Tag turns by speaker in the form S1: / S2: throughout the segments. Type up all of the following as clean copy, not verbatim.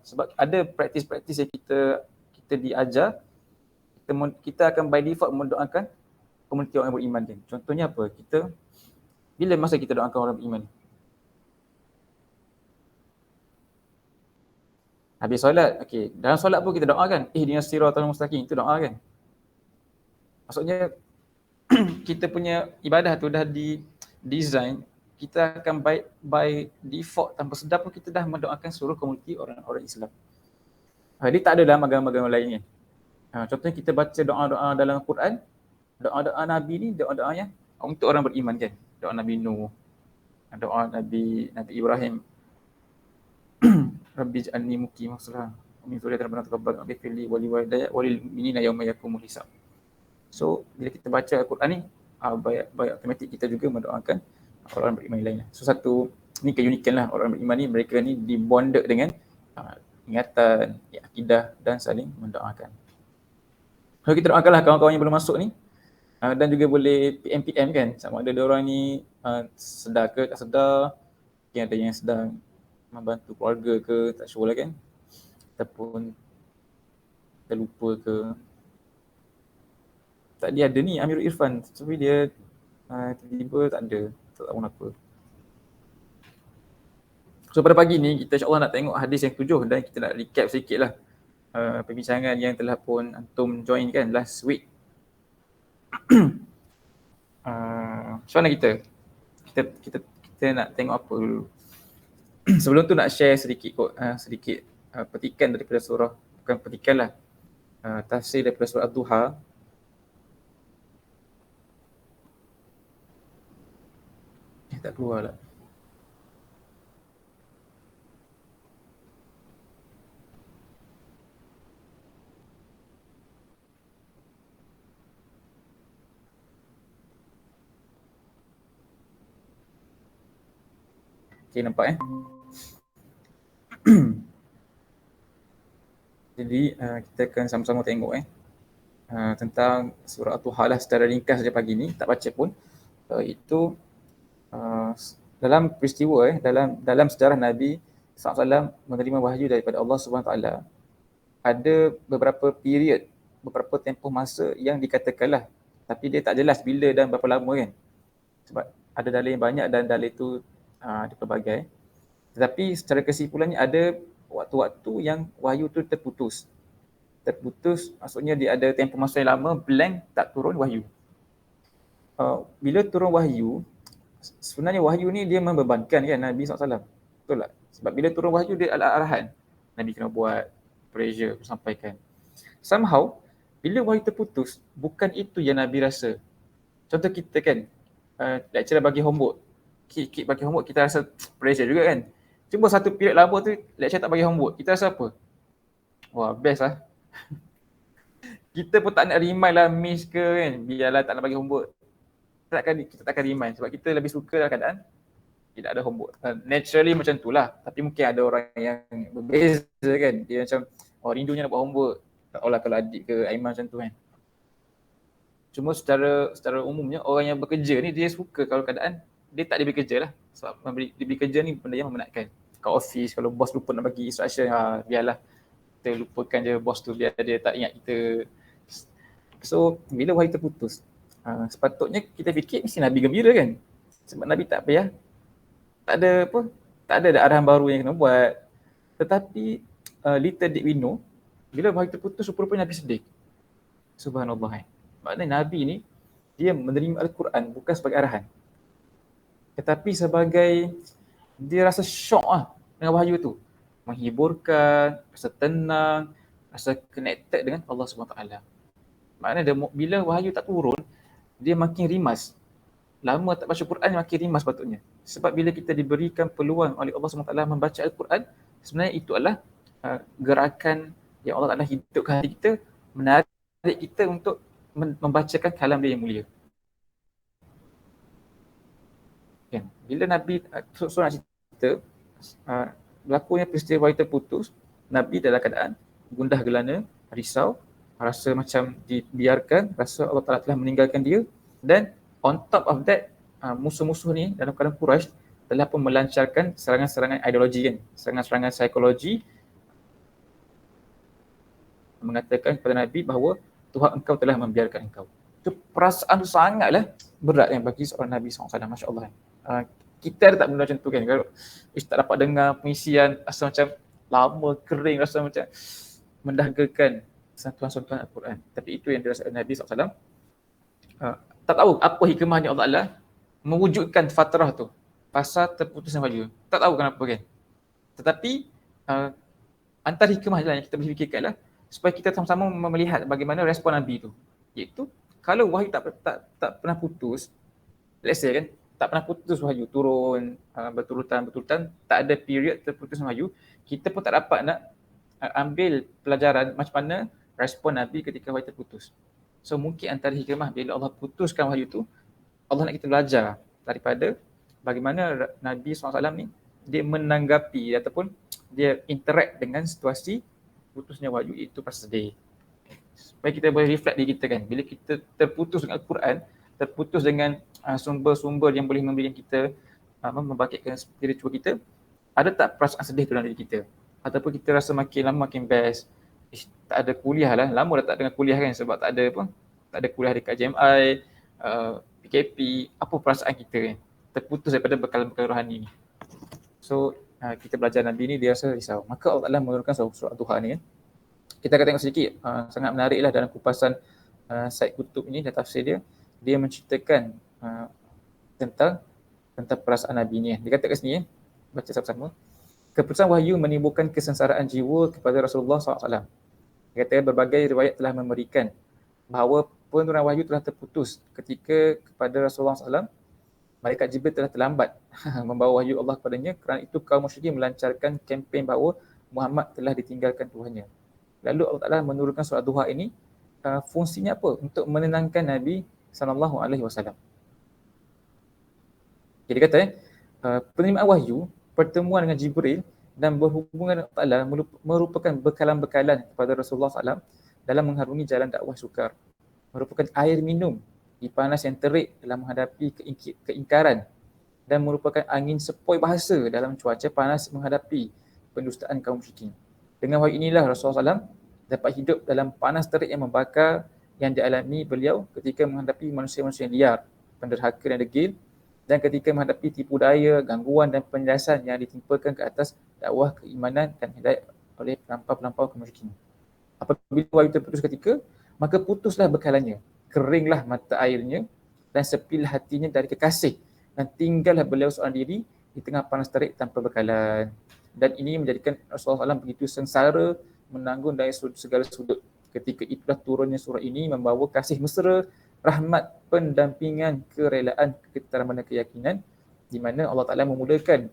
S1: Sebab ada praktis-praktis yang kita diajar, kita akan by default mendoakan komuniti orang yang beriman kan. Contohnya apa? Bila masa kita doakan orang beriman? Habis solat, okey. Dalam solat pun kita doakan, ihdinas siratal mustaqim, itu doa kan. Maksudnya kita punya ibadah tu dah di design, kita akan by default tanpa sedar pun kita dah mendoakan seluruh komuniti orang-orang Islam. Dia tak ada dalam agama-agama lain kan. Contohnya kita baca doa-doa dalam Quran, doa-doa Nabi ni doa-doa yang untuk orang beriman kan. Doa Nabi Nuh, doa Nabi Ibrahim. Rabbi ij'alni muqimas shalah wa min dzurriyyati rabbana taqabbal wa ghfirli wa liwalidayya wa lil mu'minina yauma yaqumul hisab. So bila kita baca Al-Quran ni, by automatic kita juga mendoakan orang beriman lain. So ni keunikan lah orang beriman ni, mereka ni dibonded dengan ingatan, akidah dan saling mendoakan. Kalau kita doakanlah kawan-kawan yang belum masuk ni, dan juga boleh PM kan, sama ada diorang ni sedar ke tak sedar, mungkin ada yang sedang membantu keluarga ke, tak sure lah kan, ataupun terlupa ke. Tadi ada ni Amirul Irfan, tapi dia tiba-tiba tak ada, tak tahu kenapa. So pada pagi ni kita insyaAllah nak tengok hadis yang 7 dan kita nak recap sikit lah perbincangan yang telah pun antum join kan last week. Macam mana kita nak tengok apa dulu? Sebelum tu nak share sedikit petikan daripada surah, bukan petikan lah, tafsir daripada surah Ad-Duha. Tak keluar lah. Okay, nampak Jadi kita akan sama-sama tengok tentang surah Ad-Duha lah secara ringkas saja pagi ni, tak baca pun. Itu dalam peristiwa dalam sejarah Nabi SAW menerima wahyu daripada Allah SWT, ada beberapa period, beberapa tempoh masa yang dikatakanlah, tapi dia tak jelas bila dan berapa lama kan. Sebab ada dalil yang banyak dan dalil itu dipelbagai. Tetapi secara kesimpulannya ada waktu-waktu yang wahyu tu terputus. Maksudnya dia ada tempoh masa yang lama blank, tak turun wahyu. Bila turun wahyu, sebenarnya wahyu ni dia membebankan kan Nabi SAW. Betul tak? Sebab bila turun wahyu dia adalah arahan. Nabi kena buat pressure, sampaikan. Somehow, bila wahyu terputus, bukan itu yang Nabi rasa. Contoh kita kan, lecturer bagi homework. Kit bagi homework, kita rasa pressure juga kan. Cuma satu period lama tu, lecturer tak bagi homework. Kita rasa apa? Wah, best lah. Kita pun tak nak remind lah miss ke kan. Biarlah tak nak bagi homework. Kita takkan remind sebab kita lebih suka dalam keadaan tidak ada homework. Naturally macam tu lah. Tapi mungkin ada orang yang berbeza kan. Dia macam, rindunya nak buat homework. Tak tahu lah kalau adik ke Aiman macam tu kan. Cuma secara umumnya orang yang bekerja ni dia suka kalau keadaan dia tak diberi kerja lah. Sebab diberi kerja ni benda yang memenatkan. Kat office kalau bos lupa nak bagi instruction, biarlah kita lupakan je bos tu, biar dia tak ingat kita. So bila wahyu terputus, sepatutnya kita fikir mesti Nabi gembira kan. Sebab Nabi tak payah, tak ada arahan baru yang kena buat. Tetapi little did we know, bila wahyu terputus rupanya Nabi sedih. Subhanallah. Maknanya Nabi ni dia menerima Al-Quran bukan sebagai arahan, tetapi sebagai dia rasa syok dengan wahyu tu. Menghiburkan, rasa tenang, rasa connected dengan Allah SWT. Maknanya bila wahyu tak turun, dia makin rimas. Lama tak baca Quran, makin rimas patutnya. Sebab bila kita diberikan peluang oleh Allah SWT membaca Al-Quran, sebenarnya itu adalah gerakan yang Allah Ta'ala hidupkan hati kita, menarik kita untuk membacakan kalam dia yang mulia. Kan? Bila Nabi, nak cerita, berlakunya peristiwa wahyu terputus, Nabi dalam keadaan gundah gelana, risau, rasa macam dibiarkan, rasa Allah Ta'ala telah meninggalkan dia, dan on top of that, musuh-musuh ni dalam keadaan Quraisy telah pun melancarkan serangan-serangan ideologi kan, serangan-serangan psikologi mengatakan kepada Nabi bahawa Tuhan engkau telah membiarkan engkau. Itu perasaan sangatlah berat bagi seorang Nabi SAW. Masya Allah. Kita ada tak benda macam tu kan? Kalau tak dapat dengar pengisian, rasa macam lama, kering, rasa macam mendahgakan sentuhan-sentuhan Al-Quran. Tapi itu yang dirasakan Nabi SAW. Tak tahu apa hikmahnya Allah Ta'ala mewujudkan fatrah tu pasal terputusnya wahyu. Tak tahu kenapa kan. Tetapi antara hikmah yang kita boleh fikirkan lah supaya kita sama-sama melihat bagaimana respon Nabi tu. Iaitu kalau wahyu tak pernah putus, let's say kan, tak pernah putus wahyu turun berturutan, tak ada period terputus wahyu, kita pun tak dapat nak ambil pelajaran macam mana respon Nabi ketika wahyu terputus. So mungkin antara hikmah bila Allah putuskan wahyu tu, Allah nak kita belajar daripada bagaimana Nabi SAW ni dia menanggapi ataupun dia interact dengan situasi putusnya wahyu itu pasal sedih. Supaya kita boleh reflect diri kita kan. Bila kita terputus dengan Al-Quran, terputus dengan sumber-sumber yang boleh memberikan kita membangkitkan spiritual kita, ada tak perasaan sedih dalam diri kita? Ataupun kita rasa makin lama makin best, tak ada kuliah lah, lama dah tak dengar kuliah kan sebab tak ada kuliah dekat JMI, PKP, apa perasaan kita kan? Terputus daripada bekal-bekal rohani ni. So kita belajar Nabi ni dia rasa risau. Maka Allah Ta'ala menurunkan surah Duha ni kan. Kita akan tengok sedikit, sangat menarik lah dalam kupasan Syed Qutb ni dan tafsir dia. Dia menceritakan tentang perasaan Nabi ni. Dia kata kat sini, baca sama-sama. Keputusan wahyu menimbulkan kesengsaraan jiwa kepada Rasulullah SAW. Dia kata berbagai riwayat telah memberikan bahawa penurunan wahyu telah terputus ketika kepada Rasulullah SAW malaikat Jibril telah terlambat membawa wahyu Allah kepadanya, kerana itu kaum musyrikin melancarkan kempen bahawa Muhammad telah ditinggalkan Tuhannya. Lalu Allah Ta'ala menurunkan surah Duha ini, fungsinya apa? Untuk menenangkan Nabi SAW. Jadi kata, penerimaan wahyu, pertemuan dengan Jibril dan berhubungan dengan Allah Ta'ala merupakan bekalan-bekalan kepada Rasulullah SAW dalam mengharungi jalan dakwah sukar. Merupakan air minum di panas yang terik dalam menghadapi keingkaran dan merupakan angin sepoi bahasa dalam cuaca panas menghadapi pendustaan kaum musyrikin. Dengan wahyu inilah Rasulullah SAW dapat hidup dalam panas terik yang membakar yang dialami beliau ketika menghadapi manusia-manusia yang liar, penderhaka dan degil, dan ketika menghadapi tipu daya, gangguan dan penindasan yang ditimpakan ke atas dakwah keimanan dan hidayah oleh pelampau-pelampau kemusyrikin. Apabila wahyu terputus ketika, maka putuslah bekalannya, keringlah mata airnya dan sepilah hatinya dari kekasih, dan tinggallah beliau seorang diri di tengah panas terik tanpa bekalan. Dan ini menjadikan Rasulullah SAW begitu sengsara menanggung dari segala sudut. Ketika itulah turunnya surah ini membawa kasih mesra, rahmat, pendampingan, kerelaan, ketetapan dan keyakinan, di mana Allah Ta'ala memulakan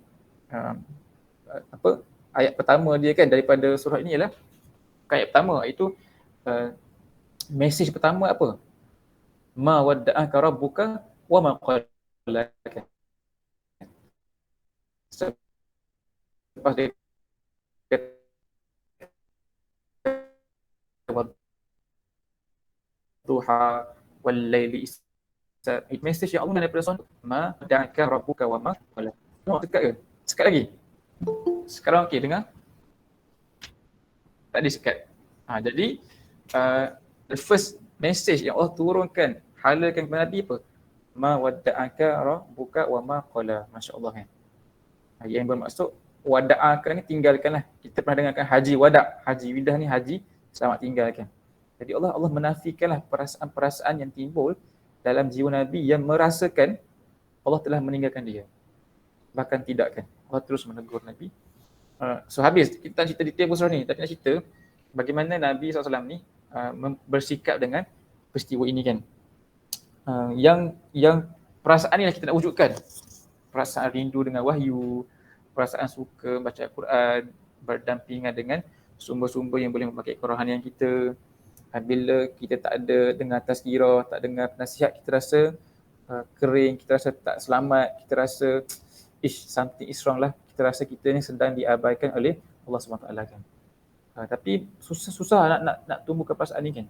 S1: ayat pertama dia kan daripada surah ini ialah ayat pertama, iaitu mesej pertama apa? Ma wadda'aka rabbuka wa ma qalaka. Lepas dia duha wal laili message yang Allah daripada Rasul, ma wadda'aka rabbuka wa ma qalaka. Tengok dekat ke? Sekat lagi. Sekarang okey dengar? Tak ada sekat. Jadi the first message yang Allah turunkan halalkan kepada Nabi apa? Ma wadda'aka rabbuka wa ma qala. Masya-Allah kan. Yang bermaksud wada'aka ni tinggalkanlah. Kita pernah dengarkan haji wada', haji widah ni haji selamat tinggalkan. Jadi Allah menafikanlah perasaan-perasaan yang timbul dalam jiwa Nabi yang merasakan Allah telah meninggalkan dia. Bahkan tidak kan. Allah terus menegur Nabi. So habis, kita tak cerita detail surah ni, tapi nak cerita bagaimana Nabi SAW ni bersikap dengan peristiwa ini kan. Yang perasaan ni lah kita nak wujudkan. Perasaan rindu dengan wahyu, perasaan suka baca Al-Quran, berdampingan dengan sumber-sumber yang boleh membangkitkan kerohanian kita. Bila kita tak ada dengar tazkirah, tak dengar nasihat, kita rasa kering, kita rasa tak selamat, kita rasa something is wrong lah. Kita rasa kita ni sedang diabaikan oleh Allah SWT kan. Tapi susah nak tumbuhkan perasaan ni kan.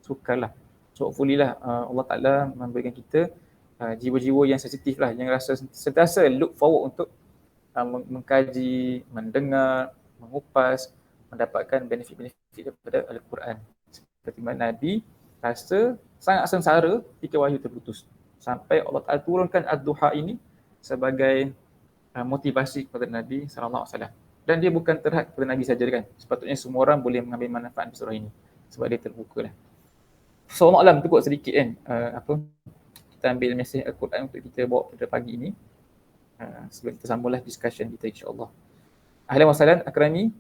S1: Sukarlah. So hopefully lah Allah Ta'ala memberikan kita jiwa-jiwa yang sensitif lah, yang rasa sentiasa look forward untuk mengkaji, mendengar, mengupas mendapatkan benefit-benefit daripada Al-Quran. Seperti mana Nabi rasa sangat sengsara ketika wahyu terputus. Sampai Allah Ta'ala turunkan Ad-Duha ini sebagai motivasi kepada Nabi SAW. Dan dia bukan terhad kepada Nabi saja kan. Sepatutnya semua orang boleh mengambil manfaat surah ini. Sebab dia terbuka lah. So, maklum tu kot sedikit kan. Kita ambil mesej Al-Quran untuk kita bawa pada pagi ini. Sebelum kita sambunglah discussion kita insyaAllah. Ahlan wa sahlan Akrami.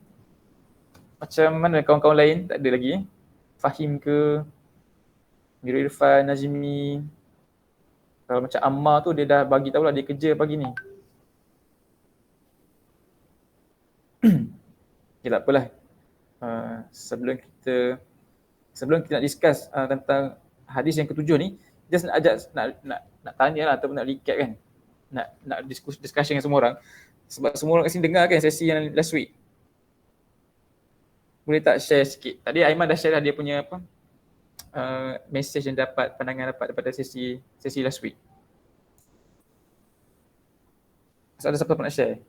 S1: Macam mana kawan-kawan lain? Tak ada lagi Fahim ke, Mirul Irfan, Najmi. Kalau macam Ammar tu dia dah bagi tahu lah dia kerja pagi ni. Okay, tak apalah. Sebelum kita nak discuss tentang hadis yang ketujuh ni, just nak ajak nak tanya lah ataupun nak recap kan. Nak discussion dengan semua orang. Sebab semua orang kat sini dengar kan sesi yang last week. Boleh tak share sikit? Tadi Aiman dah share lah dia punya message yang pandangan dapat daripada sesi last week. So, ada siapa nak share?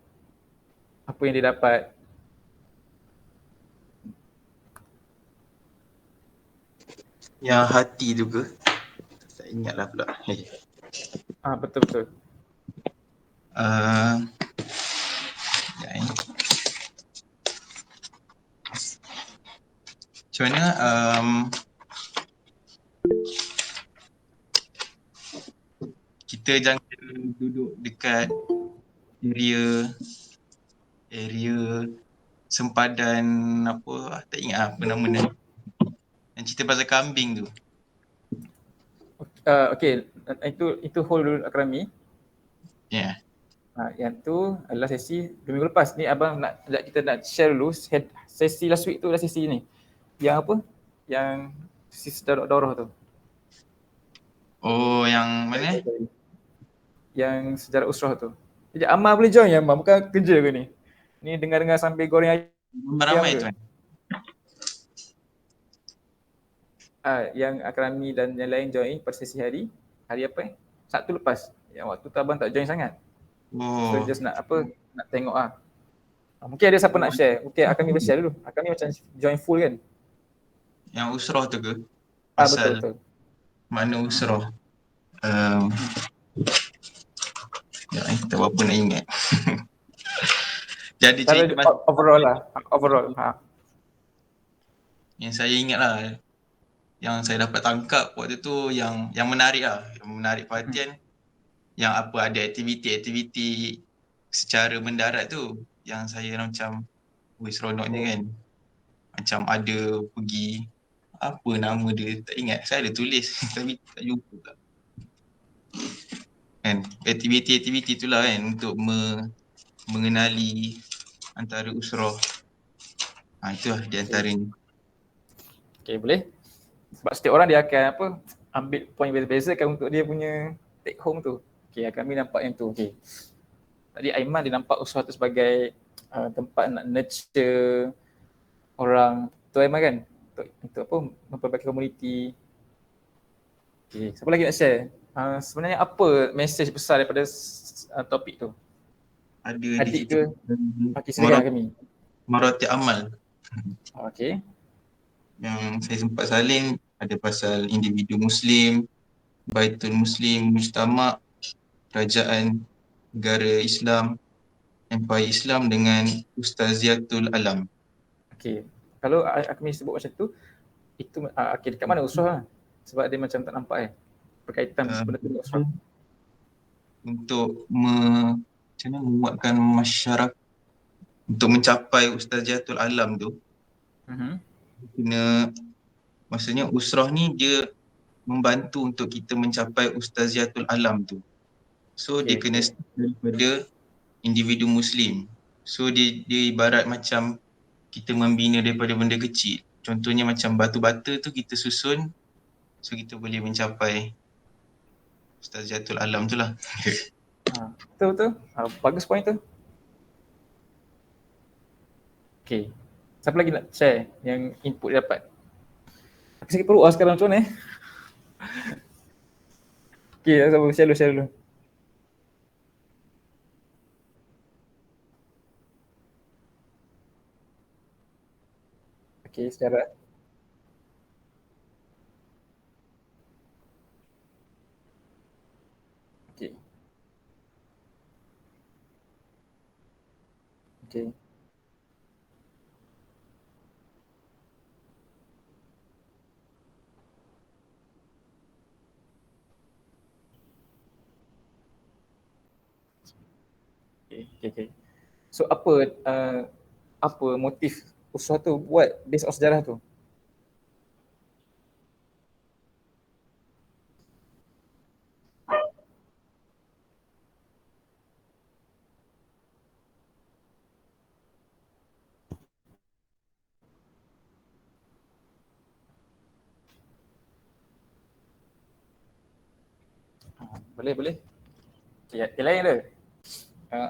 S1: Apa yang dia dapat?
S2: Yang hati tu ke? Tak ingatlah pula.
S1: Betul-betul.
S2: Macam mana? Kita jangan duduk dekat area sempadan apa, tak ingat apa nama dia. Yang cerita pasal kambing tu.
S1: Okay, itu hold dulu Akrami.
S2: Ya.
S1: Yang tu adalah sesi 2 minggu lepas. Ni abang nak kita nak share dulu sesi last week tu adalah sesi ni. Yang apa? Yang sesi daurah tu.
S2: Oh, yang mana?
S1: Yang sejarah usrah tu. Jadi Ammar boleh join ya, Ammar? Bukan kerja ke ni? Ni dengar-dengar sampai goreng ayam.
S2: Ramai tuan.
S1: Yang Akrami dan yang lain join pada sesi hari apa Sabtu lepas. Yang waktu tu abang tak join sangat. So just nak tengok mungkin ada siapa nak share. Okay, Akrami boleh share dulu. Akrami macam join full kan?
S2: Yang usrah tu ke? Pasal
S1: betul.
S2: mana usrah? Tak apa nak ingat. Jadi cerita
S1: overall lah.
S2: Yang saya ingat lah, yang saya dapat tangkap waktu tu yang menarik lah, yang menarik perhatian, yang apa ada aktiviti secara mendarat tu, yang saya macam, seronoknya kan. Macam ada pergi, apa nama dia, tak ingat, saya ada tulis tapi tak jumpa tak. Kan, aktiviti tu lah kan untuk mengenali antara usrah. Itulah di antaranya.
S1: Okay, boleh. Sebab setiap orang dia akan ambil poin beza-beza kan untuk dia punya take home tu. Okay, kami nampak yang tu. Okay. Tadi Aiman dia nampak usrah tu sebagai tempat nak nurture orang. Tu Aiman kan? Untuk memperbaiki komuniti. Okay, siapa lagi nak share? Sebenarnya apa mesej besar daripada topik tu?
S2: Ada
S1: adik ke? Okay, silakan kami.
S2: Marati amal.
S1: Okay.
S2: Yang saya sempat salin ada pasal individu Muslim, Baitul Muslim, Mujtama', Kerajaan Negara Islam, Empire Islam dengan Ustaziatul Alam.
S1: Okay. Kalau kami sebut macam tu, itu dekat mana usrah lah? Sebab dia macam tak nampak berkaitan benda tu dengan usrah.
S2: Untuk macam mana menguatkan masyarakat untuk mencapai Ustaziatul Alam tu, kena, maksudnya usrah ni dia membantu untuk kita mencapai Ustaziatul Alam tu. So dia kena daripada individu Muslim. So dia ibarat macam kita membina daripada benda kecil. Contohnya macam batu bata tu kita susun, so kita boleh mencapai Ustaziatul Alam tu lah.
S1: Betul. Bagus point tu. Okay. Siapa lagi nak share yang input dia dapat? Aku sakit perut sekarang macam mana Okay, share dulu. Okey, sejarah. Okey. Okey. Okey, okey, okey. So apa motif Usrah tu buat based on sejarah tu? Boleh, boleh. Okay, yang lain ada?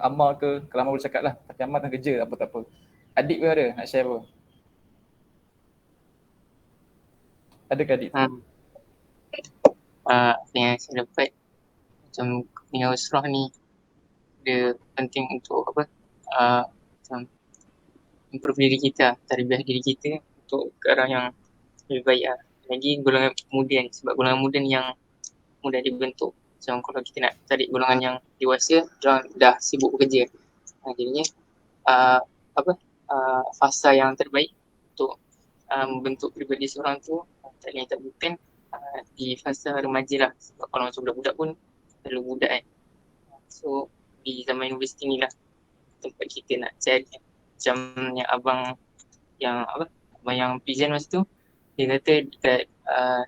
S1: Ammar ke, kalau Ammar boleh cakap lah. Tapi Ammar tengah kerja, apa tak apa. Adik pun ada, nak share apa? Ada ke adik tu?
S3: Yang saya dapat macam dengan usrah ni dia penting untuk apa macam improve diri kita, tarbiyah diri kita untuk ke arah yang lebih baik lah. Lagi golongan muda ni, sebab golongan muda ni yang mudah dibentuk. Macam kalau kita nak cari golongan yang dewasa, diorang dah sibuk bekerja. Jadinya uh, apa fasa yang terbaik untuk membentuk pribadi seorang tu tak lain tak bukan di fasa remaja lah. Sebab kalau macam budak-budak pun terlalu budak kan. So di zaman universiti ni lah tempat kita nak cari. Macam yang abang yang present masa tu, dia kata dekat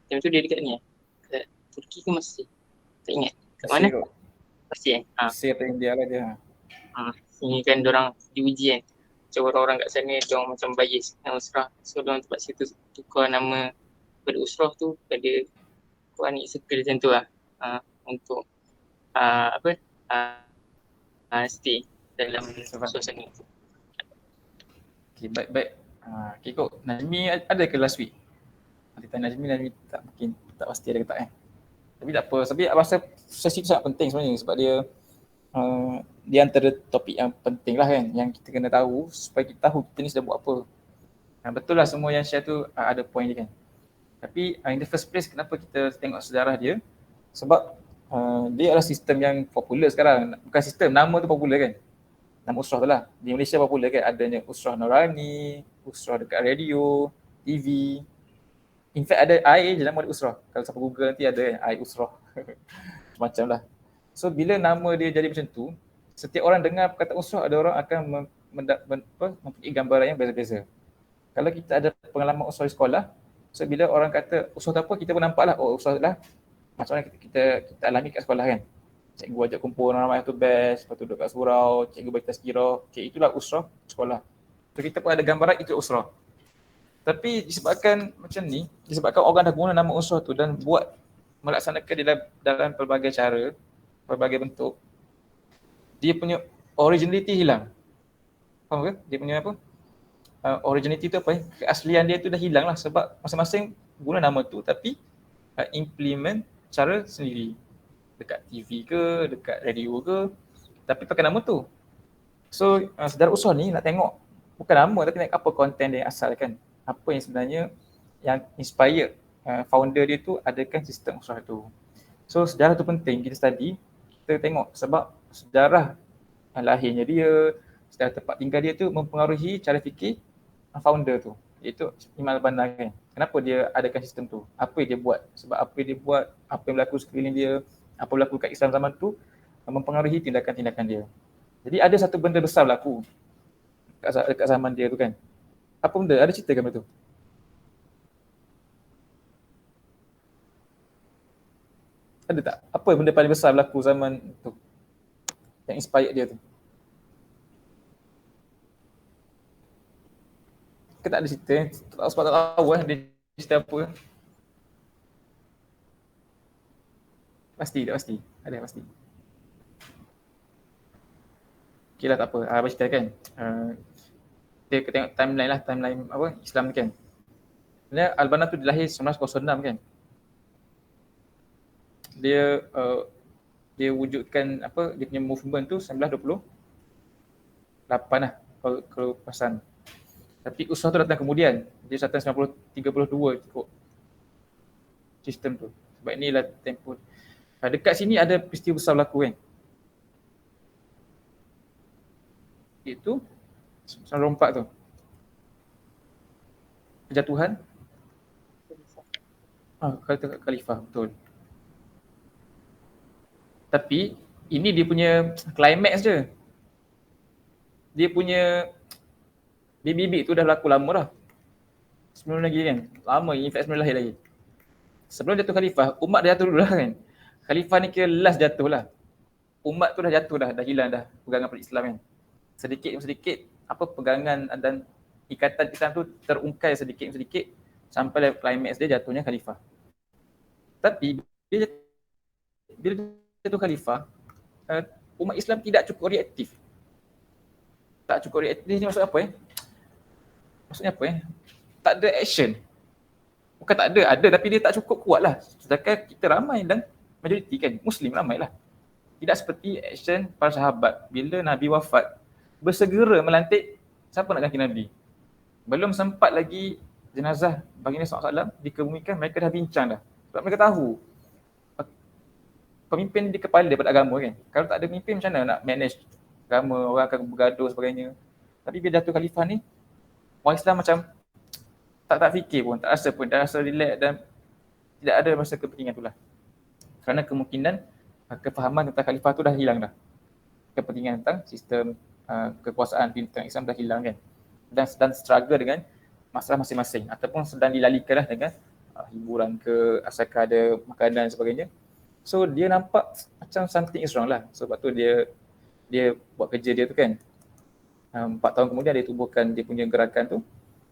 S3: time tu dia dekat ni dekat Turki ke Mesir, tak ingat kat mana.
S1: Mesir kot.
S3: Mesir
S1: Mesir atau India lah dia.
S3: Sini kan diorang diuji kan, macam orang-orang kat sana diorang macam bias dengan usrah, so diorang tempat situ tukar nama pada usrah tu pada Quranic Circle macam tu lah, untuk stay dalam suasana.
S1: Okay, baik-baik. Okay kot. Najmi ada ke last week? Nanti tanya Najmi tak mungkin, tak pasti ada ke tak Tapi tak apa. Tapi aku rasa sesi tu sangat penting sebenarnya sebab dia antara topik yang penting lah kan, yang kita kena tahu supaya kita tahu kita ni sedang buat apa. Betul lah semua yang share tu ada point dia kan. Tapi in the first place kenapa kita tengok sejarah dia? Sebab dia adalah sistem yang popular sekarang. Bukan sistem, nama tu popular kan. Nama usrah tu lah. Di Malaysia popular kan, adanya usrah Norani, usrah dekat radio, TV. In fact ada air je nama dia usrah. Kalau siapa Google nanti ada kan, air usrah. Macam lah. So bila nama dia jadi macam tu, setiap orang dengar perkataan usrah, ada orang akan mempunyai gambaran yang berbeza-beza. Kalau kita ada pengalaman usrah di sekolah, so bila orang kata usrah tu apa, kita pun nampak lah, oh usrah lah macam mana kita alami kat sekolah kan. Cikgu ajak kumpul orang ramai tu best, lepas tu duduk kat surau, cikgu bagi tazkirah. Okay, itulah usrah sekolah. So kita pun ada gambaran itu usrah. Tapi disebabkan macam ni, disebabkan orang dah guna nama usrah tu dan buat melaksanakan dia dalam pelbagai cara, pelbagai bentuk, dia punya originality hilang. Faham ke? Dia punya apa? Originality tu apa? Keaslian dia tu dah hilang lah sebab masing-masing guna nama tu tapi implement cara sendiri. Dekat TV ke, dekat radio ke, tapi pakai nama tu. So sejarah usrah ni nak tengok bukan nama tapi nak apa konten dia yang asal kan. Apa yang sebenarnya yang inspired founder dia tu adakan sistem usrah tu. So sejarah tu penting kita study, kita tengok sebab sejarah lahirnya dia, sejarah tempat tinggal dia tu mempengaruhi cara fikir founder tu, iaitu Imam Al-Banna kan. Kenapa dia adakan sistem tu? Apa yang dia buat? Sebab apa yang dia buat, apa yang berlaku sekeliling dia, apa yang berlaku kat Islam zaman tu mempengaruhi tindakan-tindakan dia. Jadi ada satu benda besar berlaku dekat zaman dia tu kan. Apa benda? Ada cerita kan benda tu? Ada tak? Apa benda paling besar berlaku zaman tu? Yang inspired dia tu? Kita tak ada cerita, sebab tak tahu dia cerita apa. Pasti, tak pasti. Ada pasti. Okay lah, tak apa. Abang cerita kan. Kita tengok timeline lah, timeline apa Islam ni kan. Sebenarnya Al-Banna tu dilahir 1906 kan. Dia wujudkan apa dia punya movement tu 1928 lah kalau perasan. Tapi usrah tu datang kemudian. Dia datang 1932 ikut sistem tu. Sebab inilah tempoh. Dekat sini ada peristiwa besar berlaku kan. Itu 1924 tu. Kejatuhan khalifah, betul. Tapi ini dia punya climax je. Dia punya bibit tu dah berlaku lama dah. Sebelum lagi kan. Lama, in fact sebelum lahir lagi. Sebelum jatuh khalifah, umat dah jatuh dulu lah kan. Khalifah ni kira last jatuh lah. Umat tu dah jatuh dah hilang dah pegangan pada Islam kan. Sedikit apa pegangan dan ikatan Islam tu terungkai sedikit sampai climax dia jatuhnya khalifah. Tapi bila jatuh khalifah, umat Islam tidak cukup reaktif. Tak cukup reaktif ni maksud apa Maksudnya apa Tak ada action. Bukan tak ada tapi dia tak cukup kuat lah. Sedangkan kita ramai dan majoriti kan, Muslim ramai lah. Tidak seperti action para sahabat. Bila Nabi wafat, bersegera melantik siapa nak ganti Nabi. Belum sempat lagi jenazah baginda SAW dikebumikan, mereka dah bincang dah. Sebab mereka tahu pemimpin di kepala daripada agama kan. Kalau tak ada pemimpin macam mana nak manage agama, orang akan bergaduh sebagainya. Tapi bila jatuh khalifah ni, orang Islam macam tak fikir pun, tak rasa pun, dah rasa relax dan tidak ada masa kepentingan tu lah. Kerana kemungkinan kefahaman tentang khalifah tu dah hilang dah. Kepentingan tentang sistem kekuasaan bintang Islam dah hilang kan. Dan sedang struggle dengan masalah masing-masing ataupun sedang dilalikan lah dengan hiburan ke, asalkan ada makanan dan sebagainya. So dia nampak macam something is wrong lah. Sebab tu dia buat kerja dia tu kan. 4 tahun kemudian dia tubuhkan dia punya gerakan tu.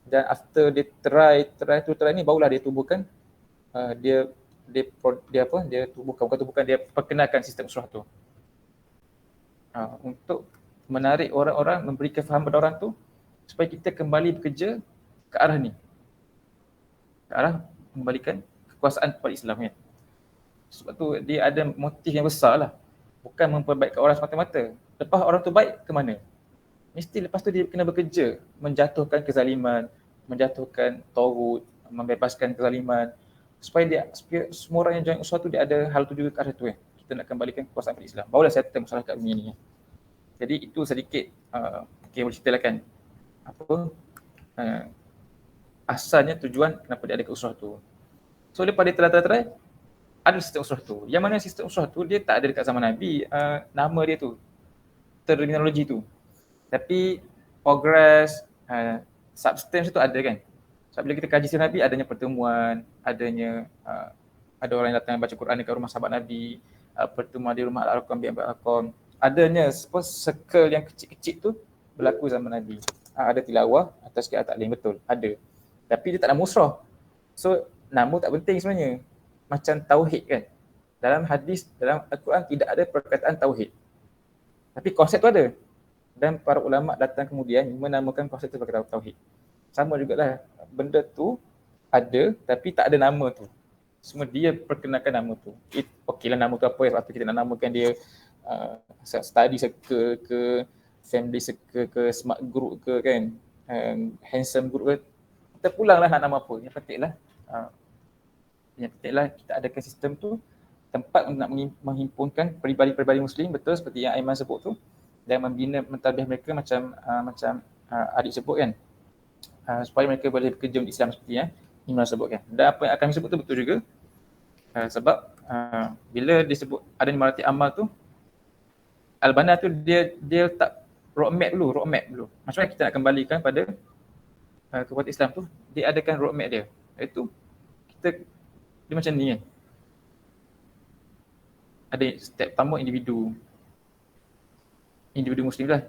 S1: Dan after dia try ni barulah dia tubuhkan dia perkenalkan sistem usrah tu. Untuk menarik orang-orang, memberi kefahaman pada orang tu supaya kita kembali bekerja ke arah ni. Ke arah membalikan kekuasaan kepada Islam kan. Sebab tu dia ada motif yang besar lah. Bukan memperbaikkan orang semata-mata. Lepas orang tu baik, ke mana? Mesti lepas tu dia kena bekerja. Menjatuhkan kezaliman, menjatuhkan taghut, membebaskan kezaliman. Supaya semua orang yang join usaha tu dia ada hal tu juga ke arah tu kan. Kita nak kembalikan kekuasaan pada Islam. Barulah settle masalah kat dunia ni. Jadi itu sedikit, boleh ceritalah kan. Asalnya tujuan kenapa dia ada ke usrah tu. So lepas dia try ada sistem usrah tu. Yang mana sistem usrah tu dia tak ada dekat zaman Nabi, nama dia tu, terminologi tu. Tapi progress, substance tu ada kan. Sebab bila kita kaji sirah Nabi, adanya pertemuan, adanya ada orang yang datang baca Quran dekat rumah sahabat Nabi, pertemuan di rumah Al-Arqam bin Al-Arqam. Adanya circle yang kecil-kecil tu berlaku zaman Nabi. Ada tilawah atas qiraat taklim, betul, ada. Tapi dia tak nama usrah. So nama tak penting sebenarnya. Macam tauhid kan. Dalam hadis, dalam Al-Quran tidak ada perkataan tauhid. Tapi konsep tu ada. Dan para ulama datang kemudian menamakan konsep tu sebagai tauhid. Sama jugalah, benda tu ada tapi tak ada nama tu. Semua dia perkenalkan nama tu. Okeylah nama tu apa, sebab tu kita nak namakan dia study circle ke, family circle ke, smart group ke kan, handsome group ke. Kita pulanglah nak nama apa. Yang pentinglah kita adakan sistem tu, tempat untuk nak menghimpunkan peribadi-peribadi Muslim, betul seperti yang Aiman sebut tu, dan membina mentadbir mereka macam adik sebut kan, supaya mereka boleh bekerja untuk Islam seperti yang Imran sebutkan. Dan apa yang akan disebut tu betul juga, sebab bila disebut ada marati amal tu, Al-Banna tu dia letak roadmap dulu. Macam mana kita nak kembalikan pada kekuatan Islam tu, dia adakan roadmap dia. Iaitu dia macam ni kan. Ada step pertama individu Muslim lah.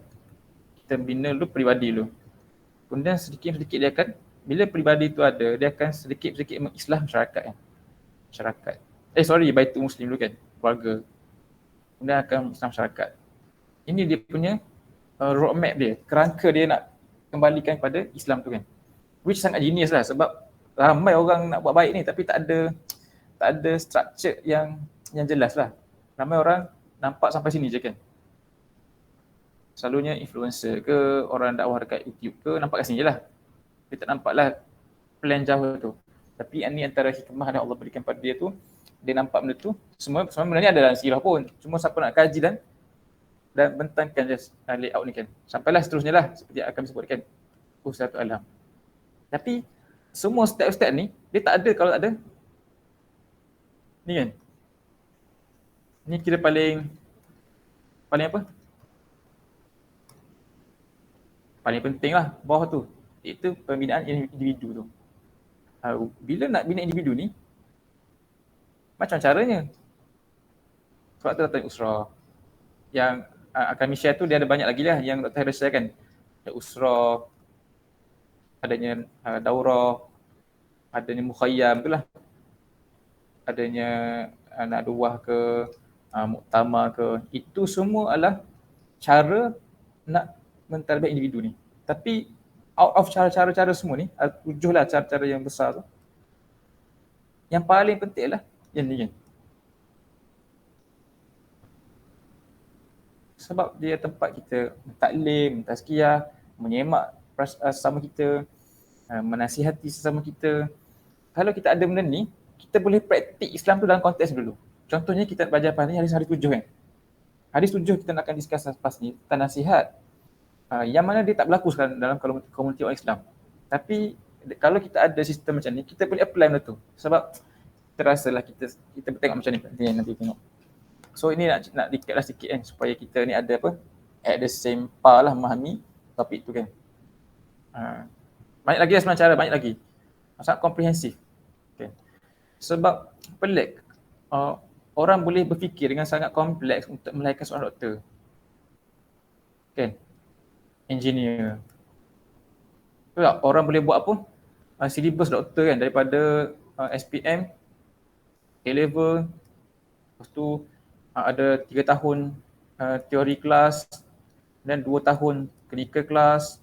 S1: Kita bina dulu peribadi dulu. Kemudian sedikit-sedikit dia akan, bila peribadi tu ada, dia akan sedikit-sedikit mengislah masyarakat kan. Baitul Muslim dulu kan, keluarga. Kemudian akan mengislah masyarakat. Ini dia punya roadmap dia, kerangka dia nak kembalikan pada Islam tu kan. Which sangat genius lah, sebab ramai orang nak buat baik ni tapi tak ada structure yang jelas lah. Ramai orang nampak sampai sini je kan. Selalunya influencer ke, orang dakwah dekat YouTube ke, nampak kat sini je lah. Dia tak nampaklah plan jauh tu. Tapi ini antara hikmah yang Allah berikan pada dia tu, dia nampak benda tu, semua sebenarnya ada dalam sirah pun. Cuma siapa nak kaji dan bentangkan just layout ni kan. Sampailah seterusnya lah, seperti akan disebutkan Usratul Alam. Tapi semua step-step ni, dia tak ada kalau tak ada ni kan. Ni kira paling apa? Paling penting lah bawah tu. Itu pembinaan individu tu. Bila nak bina individu ni, macam caranya? Sebab tu datang usrah. Yang kami share tu dia ada banyak lagi lah yang Dr. Harris share kan. Ada usrah, adanya daurah, adanya mukhayyam tu lah. Adanya nadwah ke, muktamar ke. Itu semua adalah cara nak mentarbiyah individu ni. Tapi out of cara-cara semua ni, 7 lah cara-cara yang besar tu. Yang paling penting lah yang ni kan. Sebab dia tempat kita taklim, tazkiyah, menyemak sesama kita, menasihati sesama kita. Kalau kita ada benda ni, kita boleh praktik Islam tu dalam konteks dulu. Contohnya kita belajar apa ni hadis 7 kan. Hadis 7 kita nak akan discuss lepas ni tentang nasihat. Yang mana dia tak berlaku sekarang dalam komuniti orang Islam. Tapi kalau kita ada sistem macam ni, kita boleh apply benda tu. Sebab terasalah kita tengok macam ni nanti tengok. So ini nak recaplah sikit kan supaya kita ni ada apa, at the same par lah memahami topik tu kan. Banyak lagi lah sebenarnya cara, banyak lagi. Sangat komprehensif. Okay. Sebab pelik, orang boleh berfikir dengan sangat kompleks untuk melahirkan seorang doktor. Kan? Engineer. Tak, orang boleh buat apa? Silibus doktor kan daripada SPM, A-level, lepas tu ada 3 tahun teori kelas dan 2 tahun clinical kelas.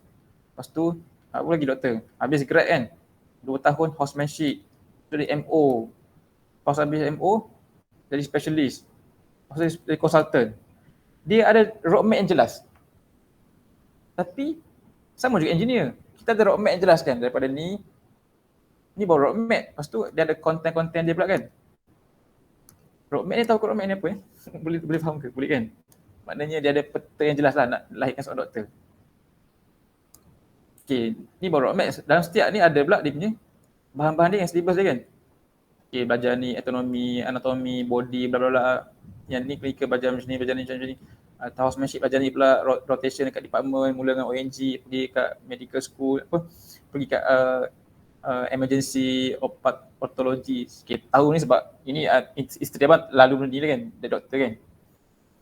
S1: Lepas tu apa lagi doktor? Habis grad kan? 2 tahun housemanship, jadi MO. Lepas habis MO jadi specialist. Lepas jadi consultant. Dia ada roadmap yang jelas. Tapi sama juga engineer. Kita ada roadmap yang jelas kan daripada ni baru roadmap. Lepas tu dia ada konten-konten dia pula kan. Roadmap ni tahu roadmap ni apa boleh faham ke? Boleh kan? Maknanya dia ada peta yang jelas lah nak lahirkan seorang doktor. Okay, ni baru roadmap. Dalam setiap ni ada pula dia punya bahan-bahan dia yang syllabus dia kan. Okay, belajar ni anatomi, body, bla bla bla. Yang ni clinical belajar macam ni, macam ni. Housemanship belajar ni pula rotation dekat department, mula dengan ONG, pergi kat medical school, pergi kat emergency ophthalmology. Okay, tahu ni sebab ini isteri abang lalu benda ni kan, dia doktor kan.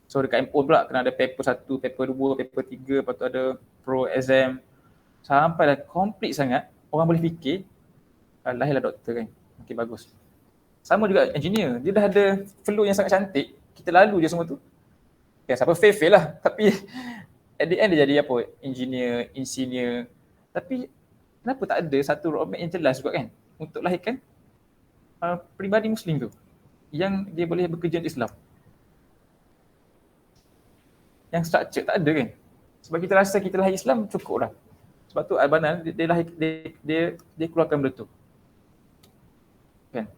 S1: So dekat MO pula kena ada paper 1, paper 2, paper 3, lepas tu ada pro exam. Sampai dah complete sangat, orang boleh fikir lahirlah doktor kan. Okay, bagus. Sama juga engineer, dia dah ada flow yang sangat cantik, kita lalu je semua tu. Okay, siapa fail lah. Tapi at the end dia jadi apa? Engineer, insinyur. Tapi kenapa tak ada satu roadmap yang jelas juga kan untuk lahirkan peribadi Muslim tu yang dia boleh bekerja untuk Islam. Yang structure tak ada kan. Sebab kita rasa kita lahir Islam cukup dah. Sebab tu Al-Banna dia keluarkan benda tu. Kan?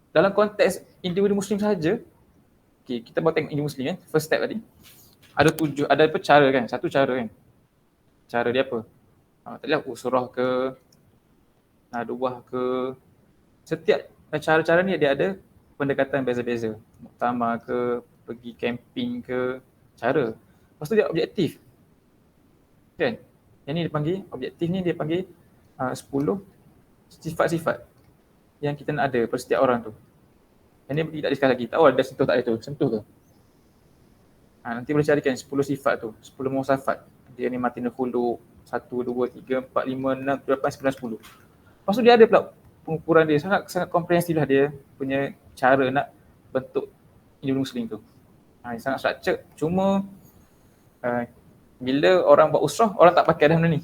S1: Dalam konteks individu Muslim sahaja, okay, kita baru tengok individu Muslim kan, first step tadi. Ada apa cara kan? Satu cara kan. Cara dia apa? Tadilah usrah ke, nadwah ke. Setiap cara-cara ni dia ada pendekatan beza-beza. Muktamar ke, pergi camping ke, cara. Lepas tu dia objektif. Kan? Yang ni dia panggil, objektif ni dia panggil 10 sifat-sifat yang kita nak ada pada setiap orang tu. Yang ni tak discuss lagi. Tak tahu ada sentuh tak ada tu. Sentuh ke? Nanti boleh carikan 10 sifat tu. 10 muasafat. Dia ni matinul khuluq. 1, 2, 3, 4, 5, 6, 7, 8, 9, 10. Lepas tu dia ada pula pengukuran dia. Sangat komprehensif lah dia punya cara nak bentuk individu Muslim tu. Sangat structured. Cuma bila orang buat usrah, orang tak pakai dah benda ni.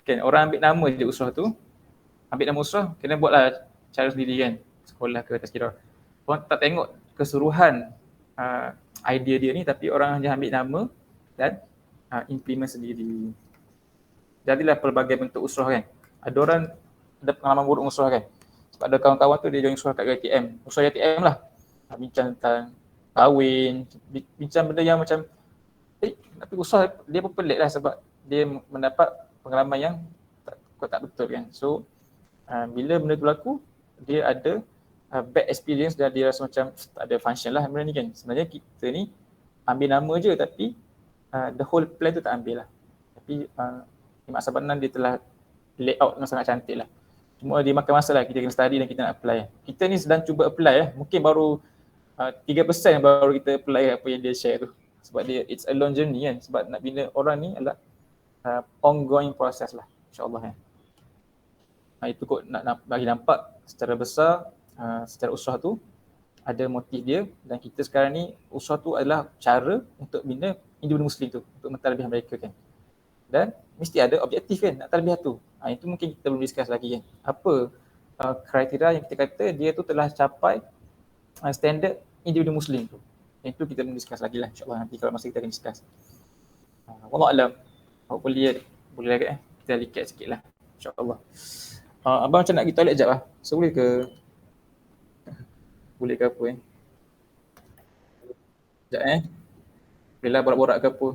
S1: Kan, orang ambil nama je usrah tu. Ambil nama usrah, kena buatlah cara sendiri kan. Sekolah ke tazkirah. Orang tak tengok keseluruhan idea dia ni, tapi orang hanya ambil nama dan implement sendiri. Jadilah pelbagai bentuk usrah kan. Ada orang ada pengalaman buruk usrah kan. Sebab ada kawan-kawan tu dia join usrah kat JTM. Usrah JTM lah. Bincang tentang kahwin, bincang benda yang macam tapi usrah dia pun pelik lah sebab dia mendapat pengalaman yang tak betul kan. So bila benda tu berlaku, dia ada bad experience dan dia rasa macam tak ada function lah benda ni kan. Sebenarnya kita ni ambil nama je tapi the whole plan tu tak ambil lah. Tapi Imak Sabanan dia telah layout dengan sangat cantik lah. Cuma dia makan masa lah, kita kena study dan kita nak apply. Kita ni sedang cuba apply mungkin baru 3% baru kita apply apa yang dia share tu. Sebab dia it's a long journey kan. Sebab nak bina orang ni adalah ongoing process lah, insyaAllah kan. Itu kot nak bagi nampak secara besar, secara usrah tu ada motif dia, dan kita sekarang ni usrah tu adalah cara untuk bina individu Muslim tu, untuk mentadbir mereka kan. Dan mesti ada objektif kan nak tadbir tu. Itu mungkin kita belum discuss lagi kan. Apa kriteria yang kita kata dia tu telah capai standard individu Muslim tu. Itu kita belum discuss lagi lah, insyaAllah nanti kalau masa kita akan discuss. Wallahu alam. Boleh agak kita recap sikit lah, insyaAllah. Abang macam nak pergi toilet sekejap lah. So boleh ke? Boleh ke apa Sekejap Boleh lah borak-borak ke apa.